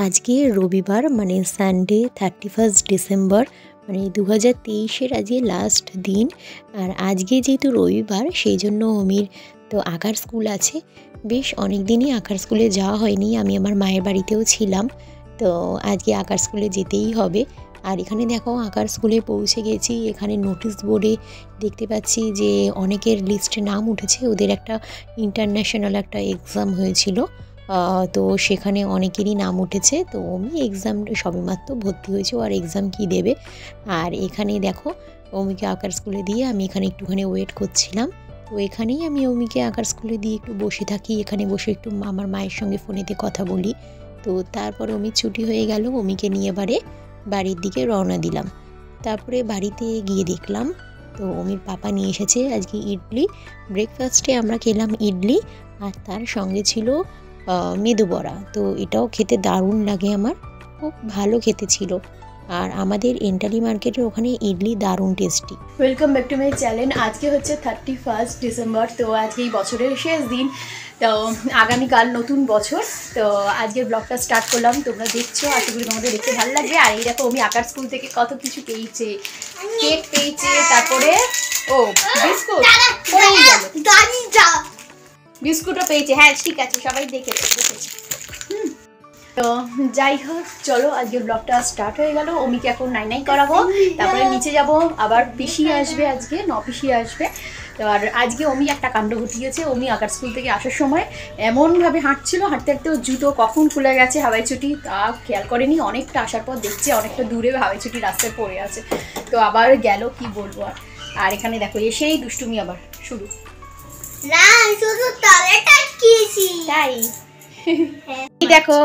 আজকে রবিবার মানে সানডে 31 ডিসেম্বর মানে 2023-এর আজকে লাস্ট দিন। আর আজকে যেহেতু রবিবার সেই জন্য অমির তো আঁকার স্কুল আছে। বেশ অনেক দিনই আঁকার স্কুলে যাওয়া হয়নি, আমি আমার মায়ের বাড়িতেও ছিলাম, তো আজকে আঁকার স্কুলে যেতেই হবে। আর এখানে দেখো আঁকার স্কুলে পৌঁছে গেছি। এখানে নোটিশ বোর্ডে দেখতে পাচ্ছি যে অনেকের লিস্টে নাম উঠেছে, ওদের একটা ইন্টারন্যাশনাল একটা এক্সাম হয়েছিল, তো সেখানে অনেকেরই নাম উঠেছে। তো অমি এক্সাম সবেমাত্র ভর্তি হয়েছে, আর এক্সাম কি দেবে। আর এখানে দেখো অমিকে আঁকার স্কুলে দিয়ে আমি এখানে একটুখানি ওয়েট করছিলাম। তো এখানেই আমি অমিকে আঁকার স্কুলে দিয়ে একটু বসে থাকি, এখানে বসে একটু আমার মায়ের সঙ্গে ফোনেতে কথা বলি। তো তারপর অমির ছুটি হয়ে গেল, অমিকে নিয়ে বাড়ির দিকে রওনা দিলাম। তারপরে বাড়িতে গিয়ে দেখলাম তো অমির পাপা নিয়ে এসেছে আজকে ইডলি। ব্রেকফাস্টে আমরা খেলাম ইডলি, আর তার সঙ্গে ছিল মেদু বড়া। তো এটাও খেতে দারুণ লাগে, আমার খুব ভালো খেতে ছিল। আর আমাদের এন্টালি মার্কেটের ওখানে ইডলি দারুণ tasty. Welcome back to my channel. আজকে হচ্ছে 31 ডিসেম্বর, তো আজকে এই বছরের শেষ দিন, তো আগামীকাল নতুন বছর। তো আজকের ব্লগটা স্টার্ট করলাম, তোমরা দেখছো, আশা করি তোমাদের দেখতে ভালো লাগবে। আর এই দেখো আমি আঁকার স্কুল থেকে কত কিছু পেয়েছে, কেক পেয়েছে, তারপরে ও বিস্কুট বিস্কুটও পেয়েছে। হ্যাঁ ঠিক আছে, সবাই দেখেছে। তো যাই হোক, চলো আজকের ব্লগটা স্টার্ট হয়ে গেল। অমিকে এখন নাই করাবো, তারপরে নিচে যাব, আবার পিসি আসবে, আজকে পিসি আসবে। তো আর আজকে অমি একটা কাণ্ড ঘটিয়েছে। অমি আঁকার স্কুল থেকে আসার সময় এমনভাবে হাঁটছিল, হাঁটতে হাঁটতে জুতো কখন খুলে গেছে হাওয়াই চটি তা খেয়াল করেনি। অনেকটা আসার পর দেখছে অনেকটা দূরে হাওয়াই চটি রাস্তায় পড়ে আছে, তো আবার গেল, কি বলবো। আর এখানে দেখো এসেই দুষ্টুমি আবার শুরু। না শুধু তলেটা কিছি তাই দেখো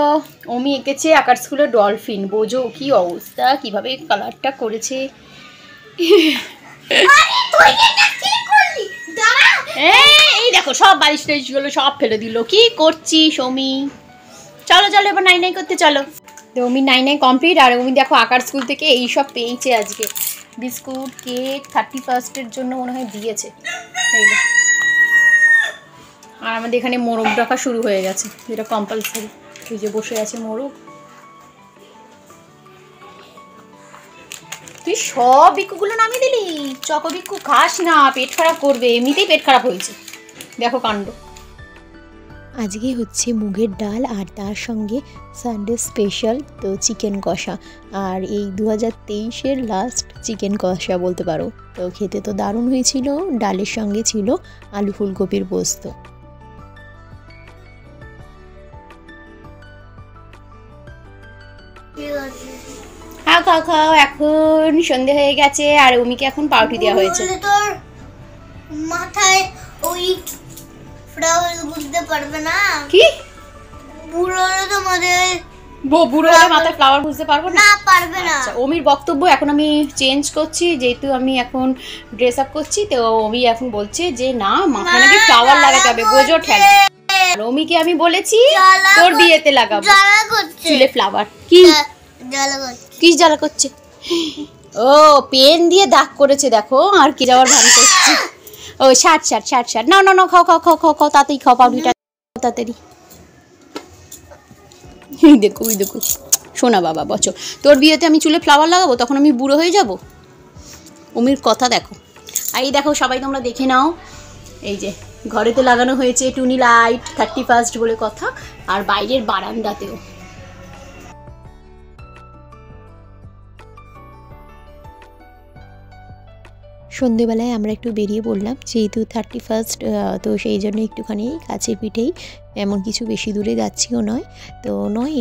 অমি এঁকেছে আঁকার স্কুলে ডলফিন। বোঝো কি অবস্থা, কিভাবে কালারটা করেছে। এই দেখো সব বালিশ টালিশগুলো সব ফেলে দিল। কি করছিস অমি? চলো চলো এবার নাই করতে চলো। তো অমি নাই কমপ্লিট। আর অমি দেখো আঁকার স্কুল থেকে এইসব পেয়েছে আজকে, বিস্কুট, কেক, 31-এর জন্য মনে হয় দিয়েছে। আর আমাদের এখানে মোরগ ডাকা শুরু হয়ে গেছে, যেটা কম্পালসারি। এই যে বসে আছে মোরগ। তুই সব বিক্ষুগুলো নামিয়ে দিলি? চকো বিক্ষু খাস না, পেট খারাপ করবে, এমনিতেই পেট খারাপ হয়েছে, দেখো কাণ্ড। আজকে হচ্ছে মুগের ডাল, আর তার সঙ্গে সানডে স্পেশাল তো চিকেন কষা। আর এই 2023-এর লাস্ট চিকেন কষা বলতে পারো। তো খেতে তো দারুণ হয়েছিল। ডালের সঙ্গে ছিল আলু ফুলকপির পোস্ত। খাও খাও খাও, এখন সন্ধে হয়ে গেছে। আর অমিকে এখন পাউরুটি দেওয়া হয়েছে। তোর মাথায় ওই ফ্লাওয়ার বুঝতে পারবে না কি? বুড়োরা তো বুড়োরা মাথায় ফ্লাওয়ার বুঝতে পারবো না, পারবে না। আচ্ছা, অমির বক্তব্য এখন আমি চেঞ্জ করছি, যেহেতু আমি এখন ড্রেস আপ করছি। তো অমি এখন বলছে যে না, মাথায় নাকি ফ্লাওয়ার লাগাতে হবে, বোঝো ঠেলা। আর অমিকে আমি বলেছি তোর বিয়েতে লাগাবো চুলে ফ্লাওয়ার। কি কি জ্বালা করছে? ও পেন দিয়ে দাগ করেছে দেখো, আর কি যাওয়ার ভান করছে। ও ষাট না না না, খাও খাও খাও খাও খাও, তাড়াতাড়ি খাও পাউরুটিটা, তাড়াতাড়ি। দেখো দেখো, শোনা বাবা বচো, তোর বিয়েতে আমি চুলে ফ্লাওয়ার লাগাবো, তখন আমি বুড়ো হয়ে যাব। অমির কথা দেখো। আর এই দেখো সবাই তোমরা দেখে নাও, এই যে ঘরেতে লাগানো হয়েছে টুনি লাইট, 31 বলে কথা, আর বাইরের বারান্দাতেও। সন্ধেবেলায় আমরা একটু বেরিয়ে পড়লাম, যেহেতু 31, তো সেই জন্য একটুখানি কাছে পিঠেই, এমন কিছু বেশি দূরে যাচ্ছিও নয়। তো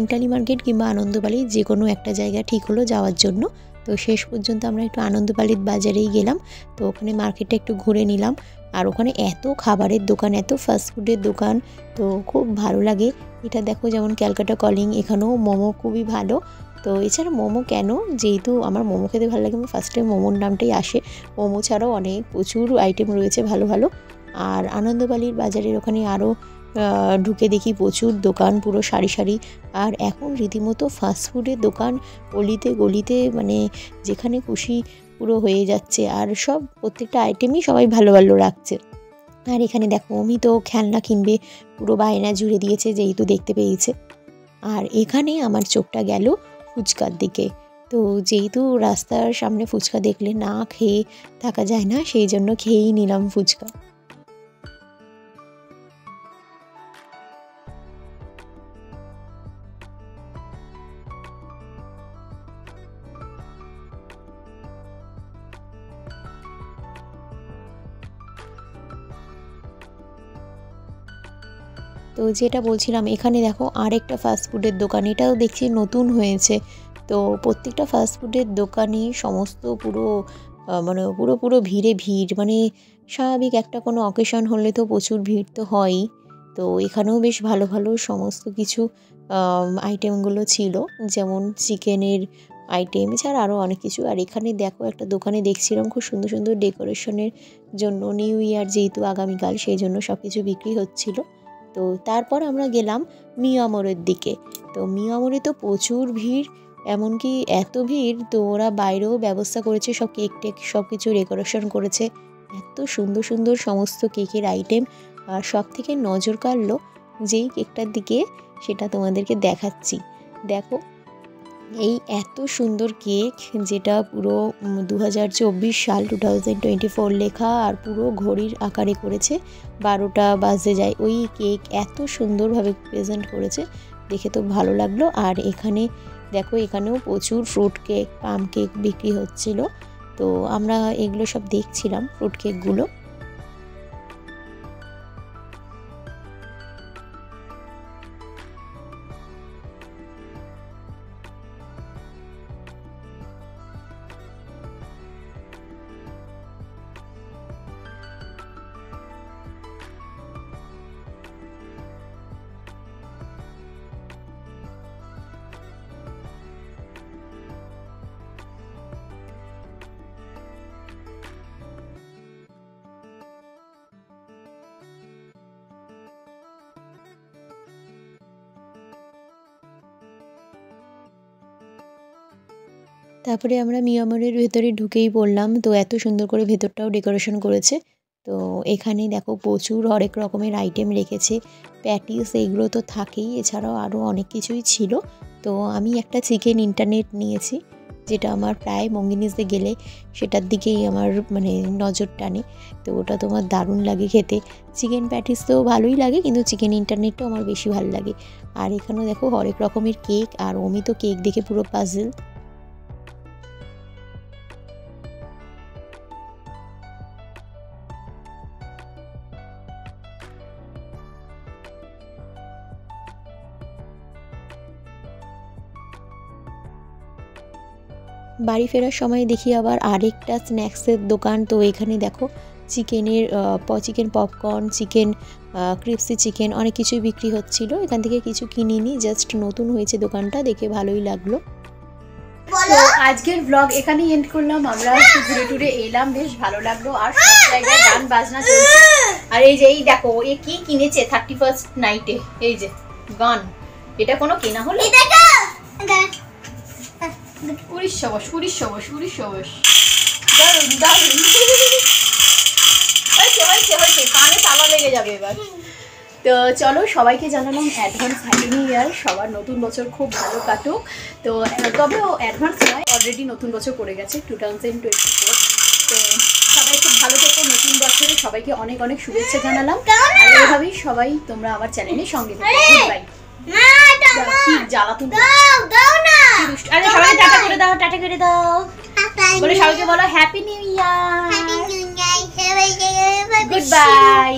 এন্টালি মার্কেট কিংবা আনন্দবাড়ি যে কোনো একটা জায়গা ঠিক হলো যাওয়ার জন্য। তো শেষ পর্যন্ত আমরা একটু আনন্দবাড়ির বাজারেই গেলাম। তো ওখানে মার্কেটটা একটু ঘুরে নিলাম। আর ওখানে এত খাবারের দোকান, এত ফাস্টফুডের দোকান, তো খুব ভালো লাগে। এটা দেখো যেমন ক্যালকাটা কলিং, এখানেও মোমো খুবই ভালো। তো এছাড়া মোমো কেন, যেহেতু আমার মোমো খেতে ভালো লাগে, আমার ফার্স্টে মোমোর নামটাই আসে। মোমো ছাড়াও অনেক প্রচুর আইটেম রয়েছে ভালো ভালো। আর আনন্দবাড়ির বাজারের ওখানে আরও ঢুকে দেখি প্রচুর দোকান, পুরো সারি সারি। আর এখন রীতিমতো ফাস্টফুডের দোকান অলিতে গলিতে, মানে যেখানে খুশি পুরো হয়ে যাচ্ছে। আর সব প্রত্যেকটা আইটেমই সবাই ভালো ভালো রাখছে। আর এখানে দেখো অমি তো খেলনা কিনবে, পুরো বায়না জুড়ে দিয়েছে যেহেতু দেখতে পেয়েছে। আর এখানে আমার চোখটা গেল ফুচকার দিকে। তো যেহেতু রাস্তার সামনে ফুচকা দেখলে না খেয়ে থাকা যায় না, সেই জন্য খেয়েই নিলাম ফুচকা। তো যেটা বলছিলাম, এখানে দেখো আরেকটা ফাস্টফুডের দোকান, এটাও দেখছি নতুন হয়েছে। তো প্রত্যেকটা ফাস্টফুডের দোকানে সমস্ত মানে পুরো ভিড়ে ভিড়, মানে স্বাভাবিক একটা কোনো অকেশন হলে তো প্রচুর ভিড় তো হয়ই। তো এখানেও বেশ ভালো ভালো সমস্ত কিছু আইটেমগুলো ছিল, যেমন চিকেনের আইটেম এছাড়া আরও অনেক কিছু। আর এখানে দেখো একটা দোকানে দেখছিলাম খুব সুন্দর সুন্দর ডেকোরেশনের জন্য, নিউ ইয়ার যেহেতু আগামীকাল সেই জন্য সব কিছু বিক্রি হচ্ছিল। তো তারপর আমরা গেলাম মিয়ামোরের দিকে। তো মিয়ামোরে তো প্রচুর ভিড়, এমনকি এত ভিড় তো ওরা বাইরেও ব্যবস্থা করেছে, সব কেক টেক সব কিছু ডেকোরেশন করেছে, এত সুন্দর সুন্দর সমস্ত কেকের আইটেম। আর সব থেকে নজর কাড়লো যেই কেকটার দিকে, সেটা তোমাদেরকে দেখাচ্ছি। দেখো এই এত সুন্দর কেক, যেটা পুরো 2024 সাল 2024 লেখা, আর পুরো ঘড়ির আকারে করেছে, 12টা বাজে যায়। ওই কেক এত সুন্দরভাবে প্রেজেন্ট করেছে, দেখে তো ভালো লাগলো। আর এখানে দেখো এখানেও প্রচুর ফ্রুট কেক, পাম কেক বিক্রি হচ্ছিল। তো আমরা এগুলো সব দেখছিলাম, ফ্রুট কেকগুলো। তারপরে আমরা মিয়ামরের ভেতরে ঢুকেই পড়লাম। তো এত সুন্দর করে ভেতরটাও ডেকোরেশন করেছে। তো এখানে দেখো প্রচুর হরেক রকমের আইটেম রেখেছে, প্যাটিস এইগুলো তো থাকেই, এছাড়াও আরও অনেক কিছুই ছিল। তো আমি একটা চিকেন ইন্টারনেট নিয়েছি, যেটা আমার প্রায় মঙ্গিনিসে গেলে সেটার দিকেই আমার মানে নজর টানে। তো ওটা তোমার দারুণ লাগে খেতে। চিকেন প্যাটিস তো ভালোই লাগে, কিন্তু চিকেন ইন্টারনেটটাও আমার বেশি ভালো লাগে। আর এখানেও দেখো হরেক রকমের কেক, আর অমি তো কেক দেখে পুরো পাজল। বাড়ি ফেরার সময় দেখি আবার আরেকটা স্ন্যাক্সের দোকান। তো এখানে দেখো চিকেনের chicken popcorn, chicken crispy chicken, অনেক কিছুই বিক্রি হচ্ছিল। এখান থেকে কিছু কিনিনি, জাস্ট নতুন হয়েছে দোকানটা, দেখে ভালোই লাগলো। তো আজকের ব্লগ এখানেই এন্ড করলাম। আমরা ঘুরে টুরে এলাম, বেশ ভালো লাগলো। আর সব জায়গায় গান বাজনা চলছে। আর এই যে এই দেখো এ কি কিনেছে 31st নাইটে, এই যে গান, এটা কোনো কেনা হলো? কানে তালা লেগে যাবে এবার। তো চলো, সবাইকে জানালাম অ্যাডভান্স হ্যাপি নিউ ইয়ার। সবার নতুন বছর খুব ভালো কাটুক। তো তবেও অ্যাডভান্স নয়, অলরেডি নতুন বছর পড়ে গেছে 2024। তো সবাই খুব ভালো থেকো নতুন বছরে। সবাইকে অনেক অনেক শুভেচ্ছা জানালাম। আর এইভাবেই সবাই তোমরা আমার চ্যানেলের সঙ্গে থেকো। বাই। কি জ্বালাতুন, আরে সবাইকে টাটা করে দাও, টাটা করে দাও বলে সবাইকে বলো happy new year, good bye.